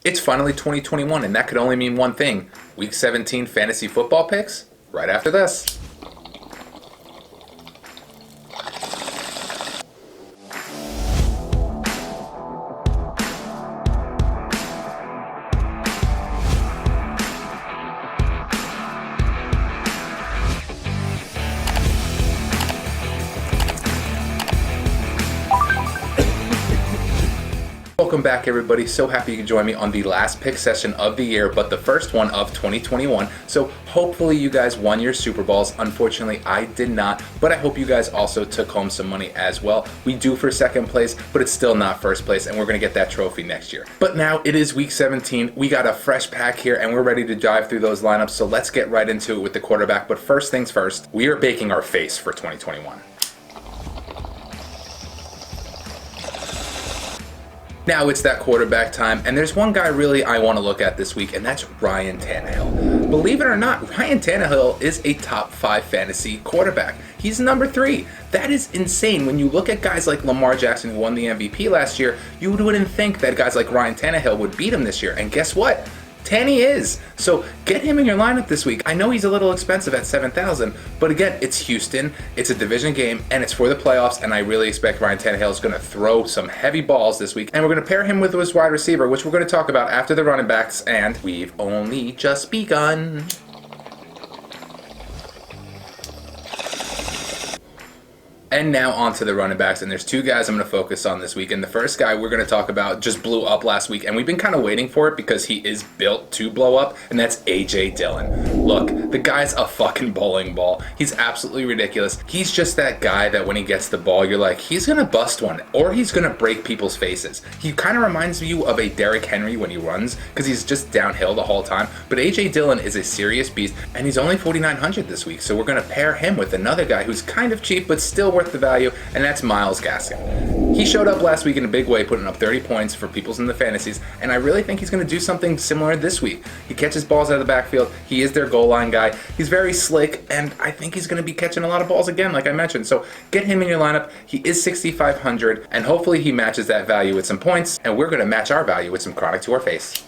It's finally 2021, and that could only mean one thing. Week 17 fantasy football picks, right after this. Welcome back, everybody. So happy you could join me on the last pick session of the year, but the first one of 2021. So hopefully you guys won your Super Bowls. Unfortunately, I did not, but I hope you guys also took home some money as well. We do for second place, but it's still not first place, and we're going to get that trophy next year. But now it is week 17. We got a fresh pack here, and we're ready to dive through those lineups. So let's get right into it with the quarterback. But first things first, we are baking our face for 2021. Now it's that quarterback time, and there's one guy really I want to look at this week, and that's Ryan Tannehill. Believe it or not, Ryan Tannehill is a top 5 fantasy quarterback. He's number 3. That is insane. When you look at guys like Lamar Jackson, who won the MVP last year, you wouldn't think that guys like Ryan Tannehill would beat him this year, and guess what? Tanny is. So get him in your lineup this week. I know he's a little expensive at $7,000, but again, it's Houston, it's a division game, and it's for the playoffs, and I really expect Ryan Tannehill is going to throw some heavy balls this week, and we're going to pair him with his wide receiver, which we're going to talk about after the running backs, and we've only just begun. And now on to the running backs, and there's 2 guys I'm going to focus on this week. And the first guy we're going to talk about just blew up last week, and we've been kind of waiting for it because he is built to blow up, and that's A.J. Dillon. Look, the guy's a fucking bowling ball. He's absolutely ridiculous. He's just that guy that when he gets the ball, you're like, he's going to bust one, or he's going to break people's faces. He kind of reminds you of a Derrick Henry when he runs, because he's just downhill the whole time. But A.J. Dillon is a serious beast, and he's only $4,900 this week, so we're going to pair him with another guy who's kind of cheap, but still worth the value, and that's Myles Gaskin. He showed up last week in a big way, putting up 30 points for people's in the fantasies, and I really think he's going to do something similar this week. He catches balls out of the backfield. He is their goal line guy. He's very slick, and I think he's going to be catching a lot of balls again, like I mentioned. So get him in your lineup. He is $6,500, and hopefully he matches that value with some points, and we're going to match our value with some chronic to our face.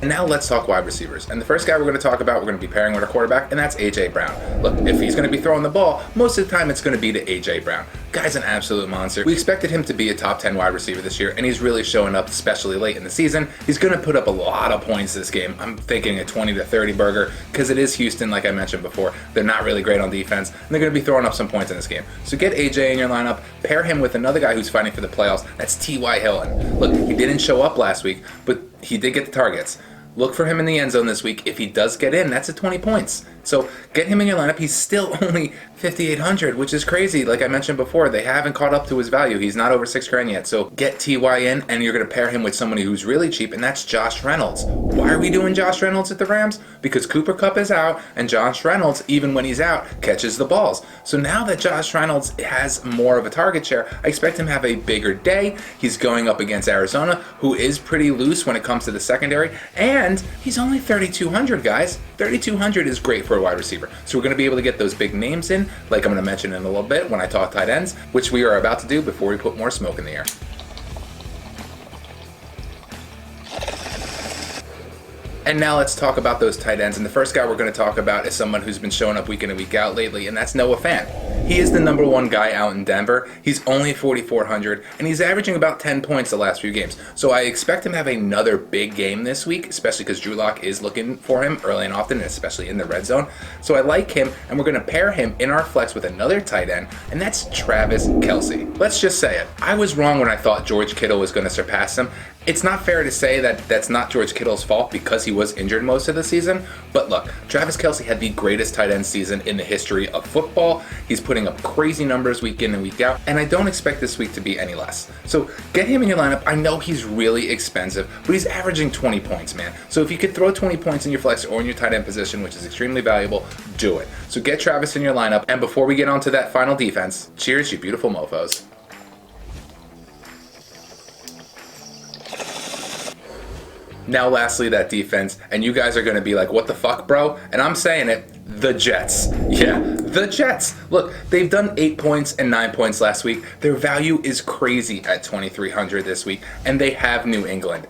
And now let's talk wide receivers. And the first guy we're going to talk about, we're going to be pairing with our quarterback, and that's A.J. Brown. Look, if he's going to be throwing the ball, most of the time it's going to be to A.J. Brown. Guy's an absolute monster. We expected him to be a top 10 wide receiver this year, and he's really showing up, especially late in the season. He's going to put up a lot of points this game. I'm thinking a 20 to 30 burger, because it is Houston, like I mentioned before. They're not really great on defense, and they're going to be throwing up some points in this game. So get A.J. in your lineup, pair him with another guy who's fighting for the playoffs. That's T.Y. Hilton. Look, he didn't show up last week, but he did get the targets. Look for him in the end zone this week. If he does get in, that's at 20 points. So get him in your lineup. He's still only $5,800, which is crazy. Like I mentioned before, they haven't caught up to his value. He's not over $6,000 yet. So get TY in, and you're going to pair him with somebody who's really cheap, and that's Josh Reynolds. Why are we doing Josh Reynolds at the Rams? Because Cooper Kupp is out, and Josh Reynolds, even when he's out, catches the balls. So now that Josh Reynolds has more of a target share, I expect him to have a bigger day. He's going up against Arizona, who is pretty loose when it comes to the secondary, and he's only $3,200, guys. $3,200 is great for a wide receiver. So we're going to be able to get those big names in, like I'm going to mention in a little bit when I talk tight ends, which we are about to do before we put more smoke in the air. And now let's talk about those tight ends. And the first guy we're going to talk about is someone who's been showing up week in and week out lately, and that's Noah Fant. He is the number 1 guy out in Denver. He's only $4,400, and he's averaging about 10 points the last few games. So I expect him to have another big game this week, especially because Drew Lock is looking for him early and often, and especially in the red zone. So I like him, and we're going to pair him in our flex with another tight end, and that's Travis Kelce. Let's just say it. I was wrong when I thought George Kittle was going to surpass him. It's not fair to say that that's not George Kittle's fault because he was injured most of the season. But look, Travis Kelce had the greatest tight end season in the history of football. He's putting up crazy numbers week in and week out, and I don't expect this week to be any less. So get him in your lineup. I know he's really expensive, but he's averaging 20 points, man. So if you could throw 20 points in your flex or in your tight end position, which is extremely valuable, do it. So get Travis in your lineup. And before we get on to that final defense, cheers, you beautiful mofos. Now lastly, that defense, and you guys are going to be like, what the fuck, bro? And I'm saying it, The Jets. Yeah, the Jets. Look, they've done 8 points and 9 points last week. Their value is crazy at 2,300 this week, and they have New England.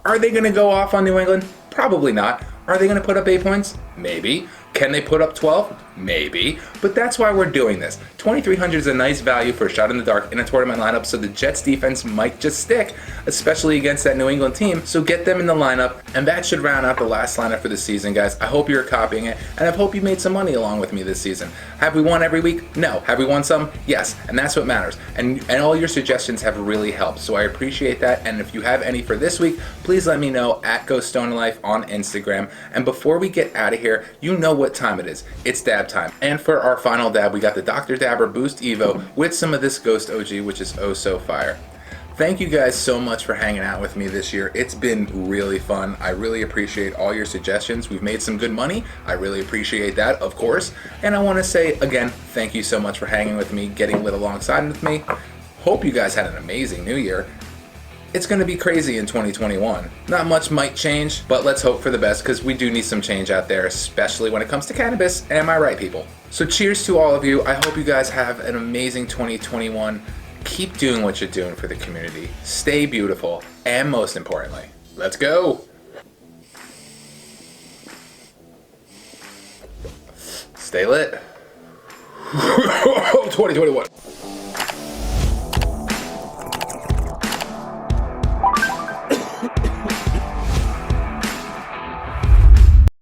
Are they going to go off on New England? Probably not. Are they going to put up 8 points? Maybe. Can they put up 12? Maybe. But that's why we're doing this. 2,300 is a nice value for a shot in the dark in a tournament lineup, so the Jets defense might just stick, especially against that New England team. So get them in the lineup, and that should round out the last lineup for the season, guys. I hope you're copying it, and I hope you made some money along with me this season. Have we won every week? No. Have we won some? Yes. And that's what matters. And all your suggestions have really helped, so I appreciate that. And if you have any for this week, please let me know at GoStonerLife on Instagram. And before we get out of here, you know what time it is. It's dab time. And for our final dab, we got the Dr. Dabber Boost Evo with some of this Ghost OG, which is oh so fire. Thank you guys so much for hanging out with me this year. It's been really fun. I really appreciate all your suggestions. We've made some good money. I really appreciate that, of course. And I want to say, again, thank you so much for hanging with me, getting lit alongside with me. Hope you guys had an amazing new year. It's going to be crazy in 2021. Not much might change, but let's hope for the best because we do need some change out there, especially when it comes to cannabis. Am I right, people? So cheers to all of you. I hope you guys have an amazing 2021. Keep doing what you're doing for the community. Stay beautiful. And most importantly, let's go. Stay lit. 2021.